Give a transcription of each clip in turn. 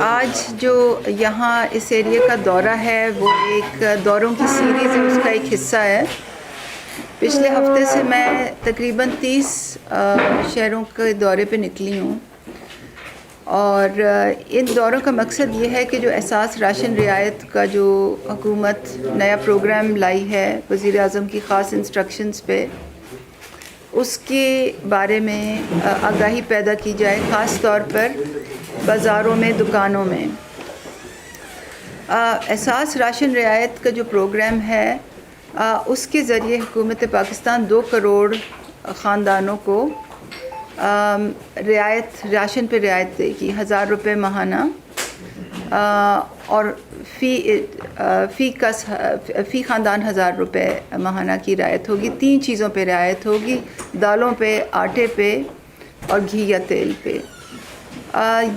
آج جو یہاں اس ایریا کا دورہ ہے وہ ایک دوروں کی سیریز ہے، اس کا ایک حصہ ہے۔ پچھلے ہفتے سے میں تقریباً 30 شہروں کے دورے پہ نکلی ہوں، اور ان دوروں کا مقصد یہ ہے کہ جو احساس راشن رعایت کا جو حکومت نیا پروگرام لائی ہے وزیر اعظم کی خاص انسٹرکشنز پہ، اس کے بارے میں آگاہی پیدا کی جائے، خاص طور پر بازاروں میں، دکانوں میں۔ احساس راشن رعایت کا جو پروگرام ہے اس کے ذریعے حکومت پاکستان 2 کروڑ خاندانوں کو راشن پہ رعایت دے گی، 1000 روپے ماہانہ، اور فی خاندان 1000 روپے ماہانہ کی رعایت ہوگی۔ 3 چیزوں پہ رعایت ہوگی: دالوں پہ، آٹے پہ اور گھی یا تیل پہ۔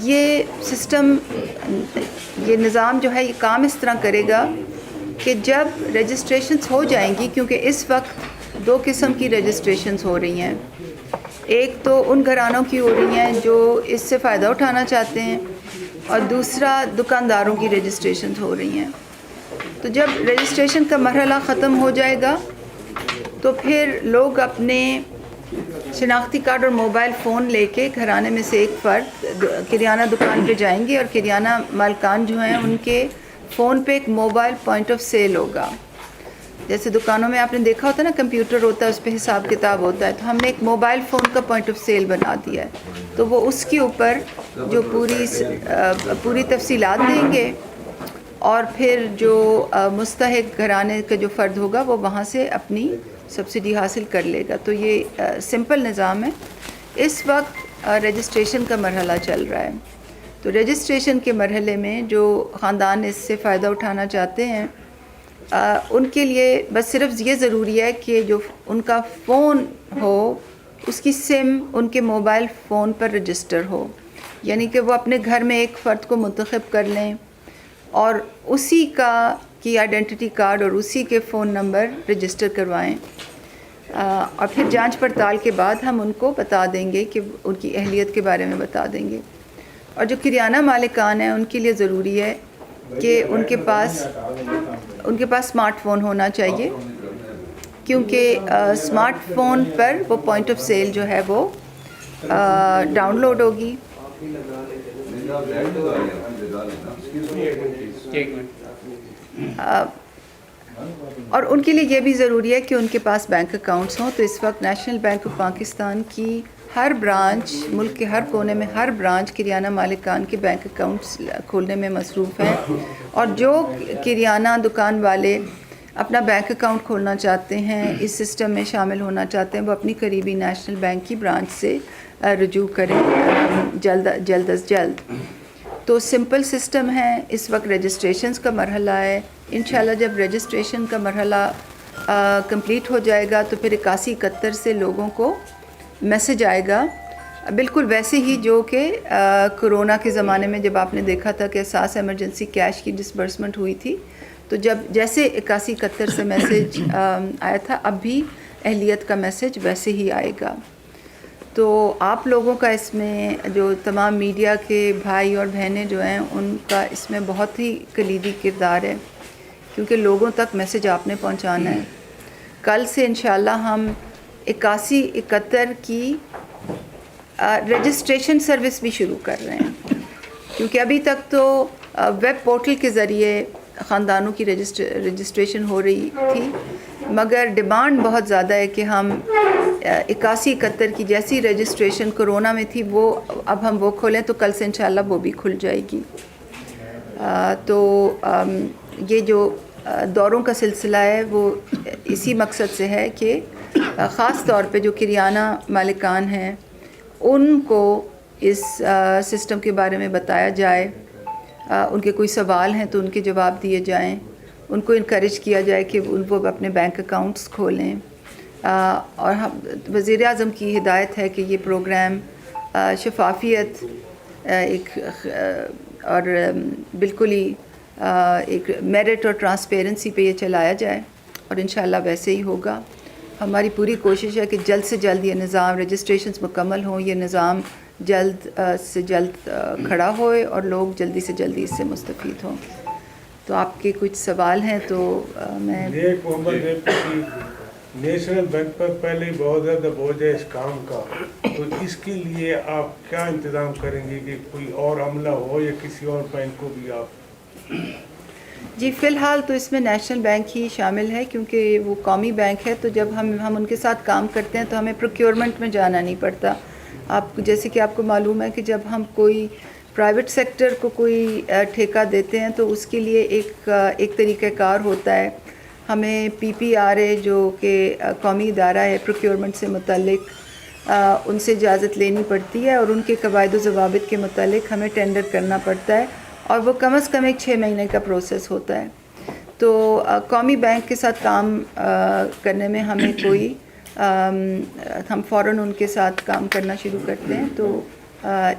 یہ سسٹم، یہ نظام جو ہے یہ کام اس طرح کرے گا کہ جب رجسٹریشنز ہو جائیں گی، کیونکہ اس وقت 2 قسم کی رجسٹریشنز ہو رہی ہیں، ایک تو ان گھرانوں کی ہو رہی ہیں جو اس سے فائدہ اٹھانا چاہتے ہیں، اور دوسرا دکانداروں کی رجسٹریشنز ہو رہی ہیں۔ تو جب رجسٹریشن کا مرحلہ ختم ہو جائے گا تو پھر لوگ اپنے شناختی کارڈ اور موبائل فون لے کے گھرانے میں سے ایک فرد کریانہ دکان پہ جائیں گے، اور کریانہ مالکان جو ہیں ان کے فون پہ ایک موبائل پوائنٹ آف سیل ہوگا۔ جیسے دکانوں میں آپ نے دیکھا ہوتا ہے نا، کمپیوٹر ہوتا ہے، اس پہ حساب کتاب ہوتا ہے، تو ہم نے ایک موبائل فون کا پوائنٹ آف سیل بنا دیا ہے، تو وہ اس کے اوپر جو پوری تفصیلات دیں گے، اور پھر جو مستحق گھرانے کا جو فرد ہوگا وہ وہاں سے اپنی سبسڈی حاصل کر لے گا۔ تو یہ سمپل نظام ہے۔ اس وقت رجسٹریشن کا مرحلہ چل رہا ہے، تو رجسٹریشن کے مرحلے میں جو خاندان اس سے فائدہ اٹھانا چاہتے ہیں ان کے لیے بس صرف یہ ضروری ہے کہ جو ان کا فون ہو اس کی سم ان کے موبائل فون پر رجسٹر ہو، یعنی کہ وہ اپنے گھر میں ایک فرد کو منتخب کر لیں اور اسی کی آئیڈینٹی کارڈ اور اسی کے فون نمبر رجسٹر کروائیں، اور پھر جانچ پڑتال کے بعد ہم ان کو بتا دیں گے کہ ان کی اہلیت کے بارے میں بتا دیں گے۔ اور جو کریانہ مالکان ہیں ان کے لیے ضروری ہے کہ ان کے پاس اسمارٹ فون ہونا چاہیے، کیونکہ اسمارٹ فون پر وہ پوائنٹ آف سیل جو ہے وہ ڈاؤن لوڈ ہوگی۔ اور ان کے لیے یہ بھی ضروری ہے کہ ان کے پاس بینک اکاؤنٹس ہوں۔ تو اس وقت نیشنل بینک آف پاکستان کی ہر برانچ، ملک کے ہر کونے میں ہر برانچ کریانہ مالکان کے بینک اکاؤنٹس کھولنے میں مصروف ہیں، اور جو کریانہ دکان والے اپنا بینک اکاؤنٹ کھولنا چاہتے ہیں، اس سسٹم میں شامل ہونا چاہتے ہیں، وہ اپنی قریبی نیشنل بینک کی برانچ سے رجوع کریں جلد از جلد۔ تو سمپل سسٹم ہے۔ اس وقت رجسٹریشنز کا مرحلہ ہے، انشاءاللہ جب رجسٹریشن کا مرحلہ کمپلیٹ ہو جائے گا تو پھر 8171 سے لوگوں کو میسج آئے گا، بالکل ویسے ہی جو کہ کرونا کے زمانے میں جب آپ نے دیکھا تھا کہ احساس ایمرجنسی کیش کی ڈسبرسمنٹ ہوئی تھی، تو جب جیسے 8171 سے میسج آیا تھا، اب بھی اہلیت کا میسج ویسے ہی آئے گا۔ تو آپ لوگوں کا اس میں، جو تمام میڈیا کے بھائی اور بہنیں جو ہیں، ان کا اس میں بہت ہی کلیدی کردار ہے، کیونکہ لوگوں تک میسج آپ نے پہنچانا ہے۔ کل سے انشاءاللہ ہم 8171 کی رجسٹریشن سروس بھی شروع کر رہے ہیں، کیونکہ ابھی تک تو ویب پورٹل کے ذریعے خاندانوں کی رجسٹریشن ہو رہی تھی، مگر ڈیمانڈ بہت زیادہ ہے کہ ہم 8171 کی جیسی رجسٹریشن کرونا میں تھی وہ اب ہم وہ کھولیں، تو کل سے انشاءاللہ وہ بھی کھل جائے گی۔ تو یہ جو دوروں کا سلسلہ ہے وہ اسی مقصد سے ہے کہ خاص طور پہ جو کریانہ مالکان ہیں ان کو اس سسٹم کے بارے میں بتایا جائے، ان کے کوئی سوال ہیں تو ان کے جواب دیے جائیں، ان کو انکریج کیا جائے کہ وہ اپنے بینک اکاؤنٹس کھولیں، اور وزیر اعظم کی ہدایت ہے کہ یہ پروگرام شفافیت اور بالکل ہی ایک میرٹ اور ٹرانسپیرنسی پہ یہ چلایا جائے، اور انشاءاللہ ویسے ہی ہوگا۔ ہماری پوری کوشش ہے کہ جلد سے جلد یہ نظام رجسٹریشنز مکمل ہوں، یہ نظام جلد سے جلد کھڑا ہوئے اور لوگ جلدی سے جلدی اس سے مستفید ہوں. تو آپ کے کچھ سوال ہیں تو میں نیشنل بینک پر پہلے ہی بہت زیادہ بوجھ ہے اس کام کا, تو اس کے لیے آپ کیا انتظام کریں گے کہ کوئی اور عملہ ہو یا کسی اور بینک کو بھی آپ؟ جی فی الحال تو اس میں نیشنل بینک ہی شامل ہے کیونکہ وہ قومی بینک ہے, تو جب ہم ان کے ساتھ کام کرتے ہیں تو ہمیں پروکیورمنٹ میں جانا نہیں پڑتا. آپ جیسے کہ آپ کو معلوم ہے کہ جب ہم کوئی پرائیویٹ سیکٹر کو کوئی ٹھیکہ دیتے ہیں تو اس کے لیے ایک طریقہ کار ہوتا ہے. ہمیں PPRA جو کہ قومی ادارہ ہے پروکیورمنٹ سے متعلق, ان سے اجازت لینی پڑتی ہے اور ان کے قواعد و ضوابط کے متعلق ہمیں ٹینڈر کرنا پڑتا ہے, اور وہ کم از کم 6 مہینے کا پروسیس ہوتا ہے. تو قومی بینک کے ساتھ کام کرنے میں ہمیں کوئی ہم فوراً ان کے ساتھ کام کرنا شروع کرتے ہیں. تو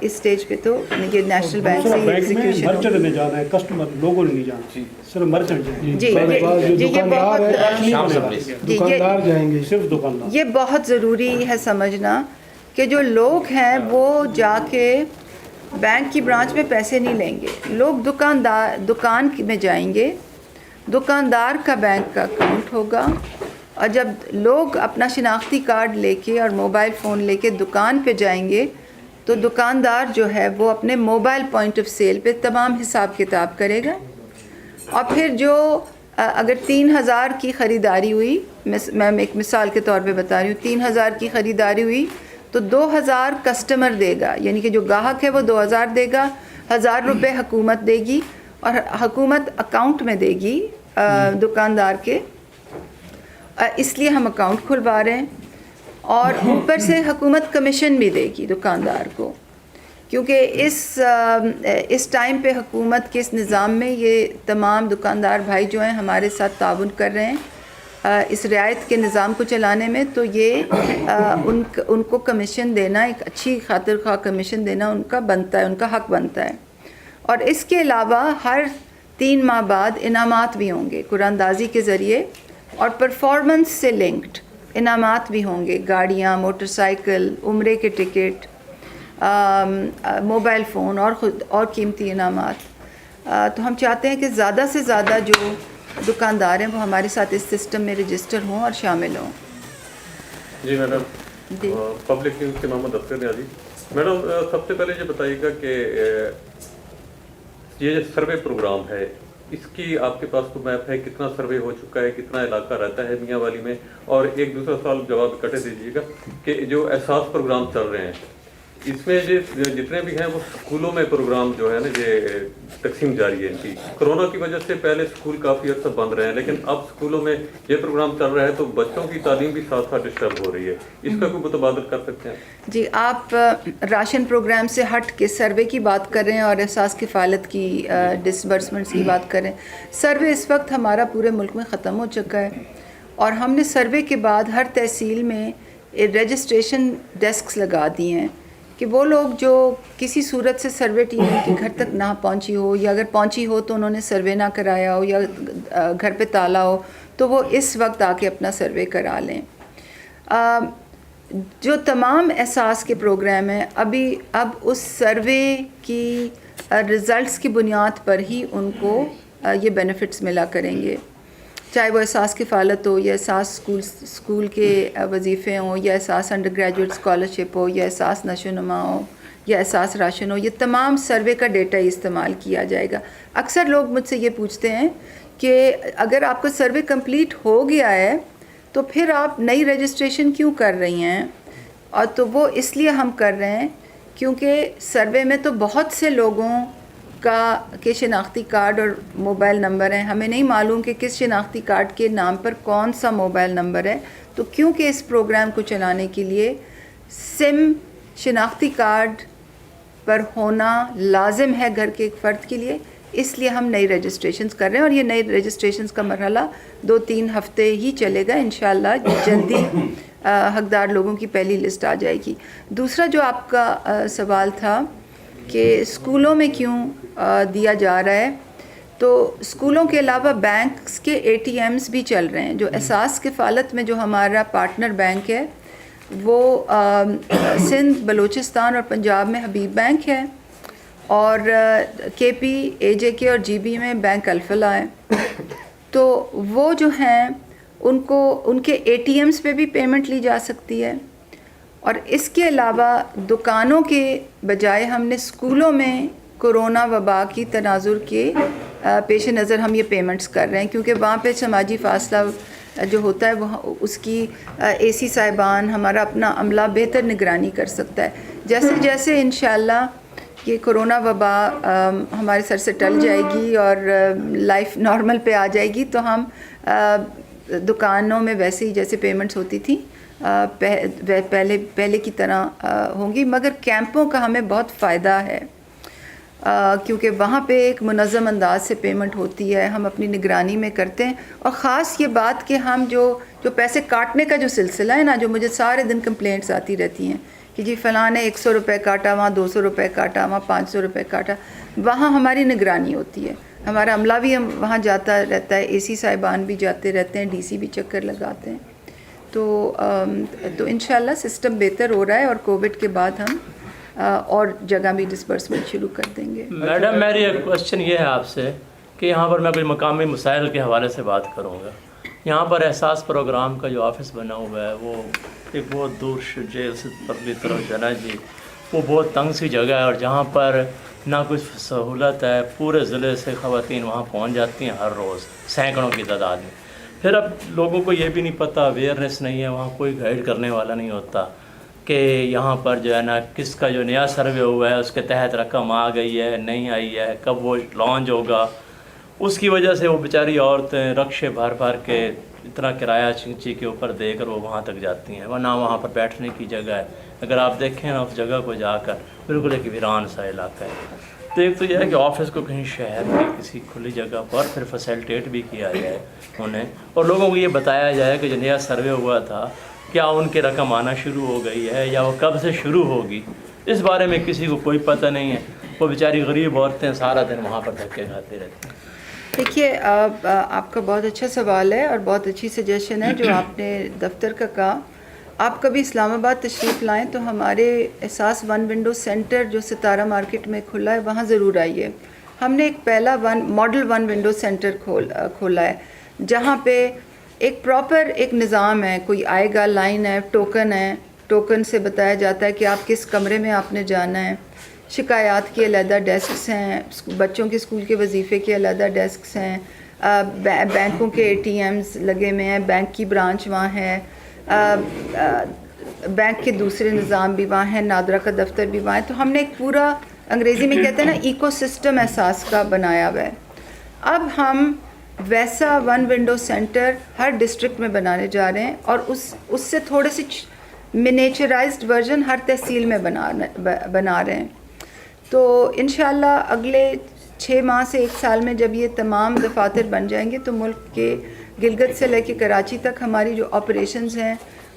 اس سٹیج پہ تو یہ نیشنل بینک سے ایگزیکیوشن مرچنٹ میں جانا ہے, کسٹمر لوگوں نے نہیں جانا, صرف مرچنٹ دکاندار جائیں گے, صرف دکاندار. یہ بہت ضروری ہے سمجھنا کہ جو لوگ ہیں وہ جا کے بینک کی برانچ میں پیسے نہیں لیں گے. لوگ دکان میں جائیں گے, دکاندار کا بینک کا اکاؤنٹ ہوگا, اور جب لوگ اپنا شناختی کارڈ لے کے اور موبائل فون لے کے دکان پہ جائیں گے تو دکاندار جو ہے وہ اپنے موبائل پوائنٹ آف سیل پہ تمام حساب کتاب کرے گا. اور پھر جو اگر 3,000 کی خریداری ہوئی, میں ایک مثال کے طور پہ بتا رہی ہوں, 3,000 کی خریداری ہوئی تو 2,000 کسٹمر دے گا, یعنی کہ جو گاہک ہے وہ 2,000 دے گا, 1,000 روپے حکومت دے گی, اور حکومت اکاؤنٹ میں دے گی دکاندار کے, اس لیے ہم اکاؤنٹ کھلوا رہے ہیں. اور اوپر سے حکومت کمیشن بھی دے گی دکاندار کو, کیونکہ اس ٹائم پہ حکومت کے اس نظام میں یہ تمام دکاندار بھائی جو ہیں ہمارے ساتھ تعاون کر رہے ہیں اس رعایت کے نظام کو چلانے میں. تو یہ ان کو کمیشن دینا, ایک اچھی خاطر خواہ کمیشن دینا ان کا بنتا ہے, ان کا حق بنتا ہے. اور اس کے علاوہ ہر 3 ماہ بعد انعامات بھی ہوں گے قرعہ اندازی کے ذریعے, اور پرفارمنس سے لنکڈ انعامات بھی ہوں گے, گاڑیاں, موٹر سائیکل, عمرے کے ٹکٹ, موبائل فون اور قیمتی انعامات. تو ہم چاہتے ہیں کہ زیادہ سے زیادہ جو دکاندار ہیں وہ ہمارے ساتھ اس سسٹم میں رجسٹر ہوں اور شامل ہوں. جی میڈم, پبلک نیوز کے محمد افسر نیازی. میڈم سب سے پہلے یہ بتائیے گا کہ یہ جو سروے پروگرام ہے اس کی آپ کے پاس کوئی میپ ہے, کتنا سروے ہو چکا ہے, کتنا علاقہ رہتا ہے میاں والی میں؟ اور ایک دوسرا سوال جواب اکٹھے دیجیے گا کہ جو احساس پروگرام چل رہے ہیں اس میں جتنے بھی ہیں وہ اسکولوں میں پروگرام جو ہے نا یہ تقسیم جاری ہے ان کی. کرونا کی وجہ سے پہلے اسکول کافی عرصہ بند رہے ہیں, لیکن اب اسکولوں میں یہ پروگرام چل رہا ہے تو بچوں کی تعلیم بھی ساتھ ساتھ ڈسٹرب ہو رہی ہے, اس کا کوئی متبادل کر سکتے ہیں؟ جی, آپ راشن پروگرام سے ہٹ کے سروے کی بات کر رہے ہیں اور احساس کفالت کی ڈسبرسمنٹس کی بات کر رہے ہیں. سروے اس وقت ہمارا پورے ملک میں ختم ہو چکا ہے, اور ہم نے سروے کے بعد ہر تحصیل میں رجسٹریشن ڈیسکس لگا دی ہیں کہ وہ لوگ جو کسی صورت سے سروے ٹیم ان کے گھر تک نہ پہنچی ہو, یا اگر پہنچی ہو تو انہوں نے سروے نہ کرایا ہو, یا گھر پہ تالا ہو, تو وہ اس وقت آ کے اپنا سروے کرا لیں. جو تمام احساس کے پروگرام ہیں اب اس سروے کی رزلٹس کی بنیاد پر ہی ان کو یہ بینیفٹس ملا کریں گے, چاہے وہ احساس کفالت ہو, یا احساس اسکول کے وظیفے ہوں, یا احساس انڈر گریجویٹ اسکالرشپ ہو, یا احساس نشو و نما ہو, یا احساس راشن ہو. یہ تمام سروے کا ڈیٹا ہی استعمال کیا جائے گا. اکثر لوگ مجھ سے یہ پوچھتے ہیں کہ اگر آپ کا سروے کمپلیٹ ہو گیا ہے تو پھر آپ نئی رجسٹریشن کیوں کر رہی ہیں؟ اور تو وہ اس لیے ہم کر رہے ہیں کیونکہ سروے میں تو بہت سے لوگوں کے شناختی کارڈ اور موبائل نمبر ہیں, ہمیں نہیں معلوم کہ کس شناختی کارڈ کے نام پر کون سا موبائل نمبر ہے. تو کیونکہ اس پروگرام کو چلانے کے لیے سم شناختی کارڈ پر ہونا لازم ہے گھر کے ایک فرد کے لیے, اس لیے ہم نئی رجسٹریشنز کر رہے ہیں. اور یہ نئی رجسٹریشنز کا مرحلہ 2-3 ہفتے ہی چلے گا, انشاءاللہ جلدی حقدار لوگوں کی پہلی لسٹ آ جائے گی. دوسرا جو آپ کا سوال تھا کہ اسکولوں میں کیوں دیا جا رہا ہے, تو اسکولوں کے علاوہ بینکس کے ATMs بھی چل رہے ہیں. جو احساس کفالت میں جو ہمارا پارٹنر بینک ہے وہ سندھ، بلوچستان اور پنجاب میں حبیب بینک ہے، اور کے پی، اے جے کے اور جی بی میں بینک الفلاح ہے. تو وہ جو ہیں ان کے اے ٹی ایمز پہ بھی پیمنٹ لی جا سکتی ہے. اور اس کے علاوہ دکانوں کے بجائے ہم نے اسکولوں میں کورونا وبا کی تناظر کے پیش نظر ہم یہ پیمنٹس کر رہے ہیں، کیونکہ وہاں پہ سماجی فاصلہ جو ہوتا ہے وہ اس کی اے سی صاحبان، ہمارا اپنا عملہ بہتر نگرانی کر سکتا ہے. جیسے جیسے انشاءاللہ یہ کورونا وبا ہمارے سر سے ٹل جائے گی اور لائف نارمل پہ آ جائے گی، تو ہم دکانوں میں ویسے ہی جیسے پیمنٹس ہوتی تھیں پہلے کی طرح ہوں گی. مگر کیمپوں کا ہمیں بہت فائدہ ہے، کیونکہ وہاں پہ ایک منظم انداز سے پیمنٹ ہوتی ہے، ہم اپنی نگرانی میں کرتے ہیں. اور خاص یہ بات کہ ہم جو پیسے کاٹنے کا جو سلسلہ ہے نا، جو مجھے سارے دن کمپلینٹس آتی رہتی ہیں کہ جی فلاں نے 100 روپے کاٹا، وہاں 200 روپے کاٹا، وہاں 500 روپے کاٹا، وہاں ہماری نگرانی ہوتی ہے. ہمارا عملہ بھی وہاں جاتا رہتا ہے، اے سی صاحبان بھی جاتے رہتے ہیں، ڈی سی بھی چکر لگاتے ہیں. تو انشاءاللہ سسٹم بہتر ہو رہا ہے، اور کووڈ کے بعد ہم اور جگہ بھی ڈسبرسمنٹ شروع کر دیں گے. میڈم میری ایک کوشچن یہ ہے آپ سے کہ یہاں پر میں کچھ مقامی مسائل کے حوالے سے بات کروں گا. یہاں پر احساس پروگرام کا جو آفس بنا ہوا ہے وہ ایک بہت دور جیل سے پرلی طرف جانا جی، وہ بہت تنگ سی جگہ ہے، اور جہاں پر نہ کچھ سہولت ہے. پورے ضلع سے خواتین وہاں پہنچ جاتی ہیں ہر روز سینکڑوں کی تعداد میں. پھر اب لوگوں کو یہ بھی نہیں پتہ، اویئرنیس نہیں ہے، وہاں کوئی گائیڈ کرنے والا نہیں ہوتا کہ یہاں پر جو ہے نا کس کا جو نیا سروے ہوا ہے اس کے تحت رقم آ گئی ہے نہیں آئی ہے، کب وہ لانچ ہوگا. اس کی وجہ سے وہ بیچاری عورتیں رکشے بھر کے اتنا کرایہ چنچی کے اوپر دے کر وہ وہاں تک جاتی ہیں، ورنہ وہاں پر بیٹھنے کی جگہ ہے. اگر آپ دیکھیں نا اس جگہ کو جا کر، بالکل ایک ویران سا علاقہ ہے. تو ایک تو یہ ہے کہ آفس کو کہیں شہر کی کسی کھلی جگہ پر پھر فیسلٹیٹ بھی کیا جائے انہیں، اور لوگوں کو یہ بتایا جائے کہ جو نیا سروے ہوا تھا کیا ان کی رقم آنا شروع ہو گئی ہے یا وہ کب سے شروع ہوگی. اس بارے میں کسی کو کوئی پتہ نہیں ہے. وہ بیچاری غریب عورتیں سارا دن وہاں پر دھکے کھاتے رہتی ہیں. دیکھیے آپ کا بہت اچھا سوال ہے اور بہت اچھی سجیشن ہے جو آپ نے دفتر کا کہا. آپ کبھی اسلام آباد تشریف لائیں تو ہمارے احساس ون ونڈو سینٹر جو ستارہ مارکیٹ میں کھلا ہے وہاں ضرور آئیے. ہم نے ایک پہلا ماڈل ون ونڈو سینٹر کھولا ہے جہاں پہ ایک پراپر ایک نظام ہے. کوئی آئے گا، لائن ہے، ٹوکن سے بتایا جاتا ہے کہ آپ کس کمرے میں آپ نے جانا ہے. شکایات کے علیحدہ ڈیسکس ہیں، بچوں کے اسکول کے وظیفے کے علیحدہ ڈیسکس ہیں، بینکوں کے اے ٹی ایمز لگے ہوئے ہیں، بینک کی برانچ وہاں ہے، بینک کے دوسرے نظام بھی وہاں ہیں، نادرا کا دفتر بھی وہاں ہے. تو ہم نے ایک پورا انگریزی میں کہتے ہیں نا ایکو سسٹم احساس کا بنایا ہوا ہے. اب ہم ویسا ون ونڈو سینٹر ہر ڈسٹرکٹ میں بنانے جا رہے ہیں، اور اس سے تھوڑے سی منیچرائزڈ ورژن ہر تحصیل میں بنا رہے ہیں. تو انشاءاللہ اگلے 6 ماہ سے 1 سال میں جب یہ تمام دفاتر بن جائیں گے تو ملک کے گلگت سے لے کے کراچی تک ہماری جو آپریشنز ہیں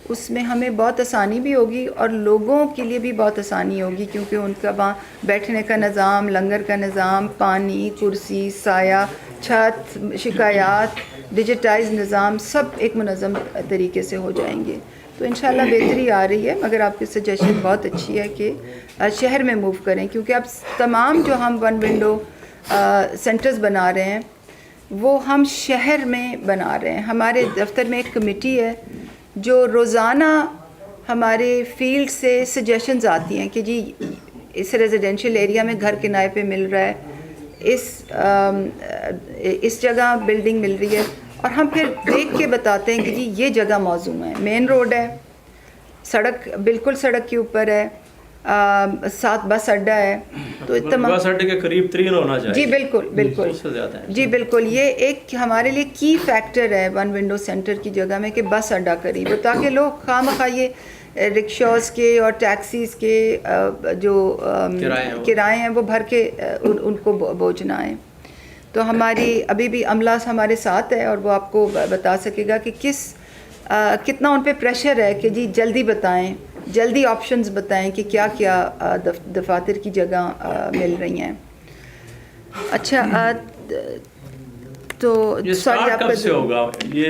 اس میں ہمیں بہت آسانی بھی ہوگی، اور لوگوں کے لیے بھی بہت آسانی ہوگی، کیونکہ ان کا وہاں بیٹھنے کا نظام، لنگر کا نظام، پانی، کرسی، سایہ، چھت، شکایات، ڈیجیٹائز نظام سب ایک منظم طریقے سے ہو جائیں گے. تو انشاءاللہ بہتری آ رہی ہے. مگر آپ کی سجیشن بہت اچھی ہے کہ شہر میں موو کریں، کیونکہ اب تمام جو ہم ون ونڈو سینٹرز بنا رہے ہیں وہ ہم شہر میں بنا رہے ہیں. ہمارے دفتر میں ایک کمیٹی ہے جو روزانہ ہمارے فیلڈ سے سجیشنز آتی ہیں کہ جی اس ریزیڈینشیل ایریا میں گھر کرائے پہ مل رہا ہے، اس جگہ بلڈنگ مل رہی ہے، اور ہم پھر دیکھ کے بتاتے ہیں کہ جی یہ جگہ موزوں ہے، مین روڈ ہے، سڑک بالکل سڑک کے اوپر ہے، ساتھ بس اڈا ہے. تو بس اڈے کے قریب ترین ہونا چاہیے. جی بالکل جی بالکل. یہ ایک ہمارے لیے کی فیکٹر ہے ون ونڈو سینٹر کی جگہ میں کہ بس اڈا قریب ہو، تاکہ لوگ خواہ یہ رکشاز کے اور ٹیکسیز کے جو کرائے ہیں وہ بھر کے ان کو بوجھ نہ آئے. تو ہماری ابھی بھی عملہ ہمارے ساتھ ہے اور وہ آپ کو بتا سکے گا کہ کتنا ان پہ پریشر ہے کہ جی جلدی بتائیں، جلدی آپشنز بتائیں کہ کیا کیا دفاتر کی جگہ مل رہی ہیں. اچھا تو سوری آپ کب سے ہوگا یہ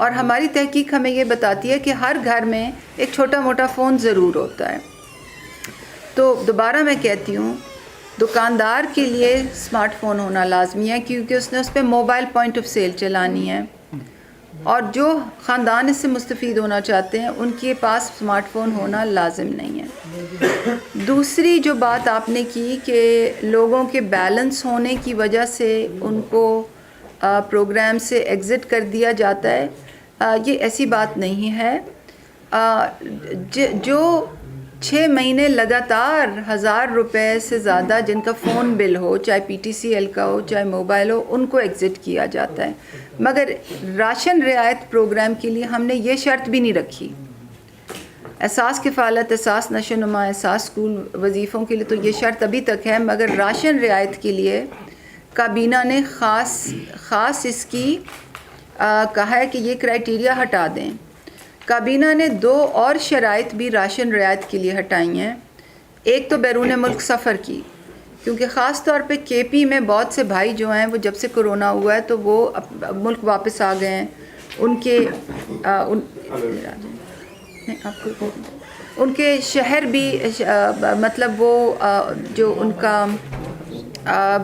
اور ہماری تحقیق ہمیں یہ بتاتی ہے کہ ہر گھر میں ایک چھوٹا موٹا فون ضرور ہوتا ہے. تو دوبارہ میں کہتی ہوں دکاندار کے لیے اسمارٹ فون ہونا لازمی ہے کیونکہ اس نے اس پہ موبائل پوائنٹ آف سیل چلانی ہے, اور جو خاندان اس سے مستفید ہونا چاہتے ہیں ان کے پاس اسمارٹ فون ہونا لازم نہیں ہے. دوسری جو بات آپ نے کی کہ لوگوں کے بیلنس ہونے کی وجہ سے ان کو پروگرام سے ایگزٹ کر دیا جاتا ہے, یہ ایسی بات نہیں ہے. جو 6 مہینے لگاتار 1000 روپے سے زیادہ جن کا فون بل ہو, چاہے پی ٹی سی ایل کا ہو چاہے موبائل ہو, ان کو ایگزٹ کیا جاتا ہے. مگر راشن رعایت پروگرام کے لیے ہم نے یہ شرط بھی نہیں رکھی. احساس کفالت, احساس نشو و نما, احساس اسکول وظیفوں کے لیے تو یہ شرط ابھی تک ہے, مگر راشن رعایت کے لیے کابینہ نے خاص اس کی کہا ہے کہ یہ کرائٹیریا ہٹا دیں. کابینہ نے 2 اور شرائط بھی راشن رعایت کے لیے ہٹائی ہیں. ایک تو بیرون ملک سفر کی, کیونکہ خاص طور پہ کے پی میں بہت سے بھائی جو ہیں وہ جب سے کرونا ہوا ہے تو وہ ملک واپس آ گئے ہیں. ان کے شہر بھی مطلب وہ جو ان کا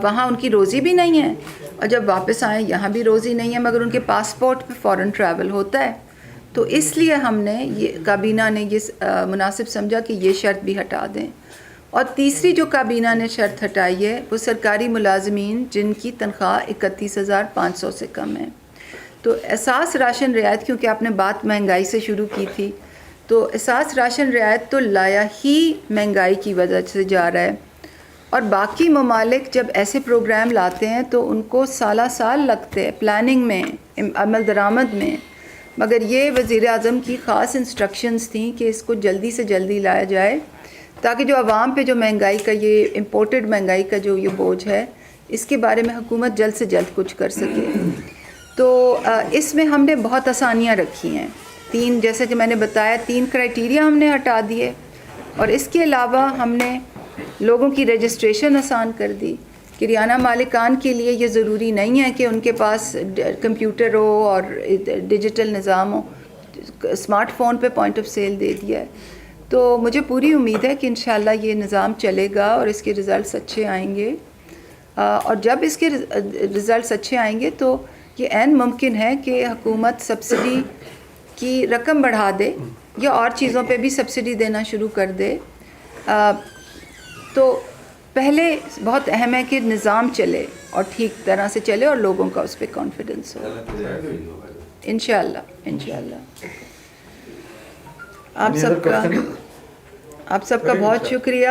وہاں ان کی روزی بھی نہیں ہے, اور جب واپس آئیں یہاں بھی روزی نہیں ہے, مگر ان کے پاسپورٹ پہ فورن ٹریول ہوتا ہے. تو اس لیے ہم نے یہ کابینہ نے یہ مناسب سمجھا کہ یہ شرط بھی ہٹا دیں. اور تیسری جو کابینہ نے شرط ہٹائی ہے وہ سرکاری ملازمین جن کی تنخواہ 31,500 سے کم ہے. تو احساس راشن رعایت, کیونکہ آپ نے بات مہنگائی سے شروع کی تھی, تو احساس راشن رعایت تو لایا ہی مہنگائی کی وجہ سے جا رہا ہے. اور باقی ممالک جب ایسے پروگرام لاتے ہیں تو ان کو سالہ سال لگتے ہیں پلاننگ میں, عمل درآمد میں, مگر یہ وزیر اعظم کی خاص انسٹرکشنز تھیں کہ اس کو جلدی سے جلدی لایا جائے تاکہ جو عوام پہ جو مہنگائی کا یہ امپورٹڈ مہنگائی کا جو یہ بوجھ ہے اس کے بارے میں حکومت جلد سے جلد کچھ کر سکے. تو اس میں ہم نے بہت آسانیاں رکھی ہیں. 3 جیسے کہ میں نے بتایا 3 کرائٹیریا ہم نے ہٹا دیے, اور اس کے علاوہ ہم نے لوگوں کی رجسٹریشن آسان کر دی. کریانہ مالکان کے لیے یہ ضروری نہیں ہے کہ ان کے پاس کمپیوٹر ہو اور ڈیجیٹل نظام ہو, اسمارٹ فون پہ پوائنٹ آف سیل دے دیا ہے. تو مجھے پوری امید ہے کہ انشاءاللہ یہ نظام چلے گا اور اس کے رزلٹس اچھے آئیں گے. اور جب اس کے رزلٹس اچھے آئیں گے تو یہ عین ممکن ہے کہ حکومت سبسڈی کی رقم بڑھا دے یا اور چیزوں پہ بھی سبسڈی دینا شروع کر دے. تو پہلے بہت اہم ہے کہ نظام چلے اور ٹھیک طرح سے چلے اور لوگوں کا اس پہ کانفیڈنس ہو. انشاءاللہ. آپ سب کا بہت شکریہ.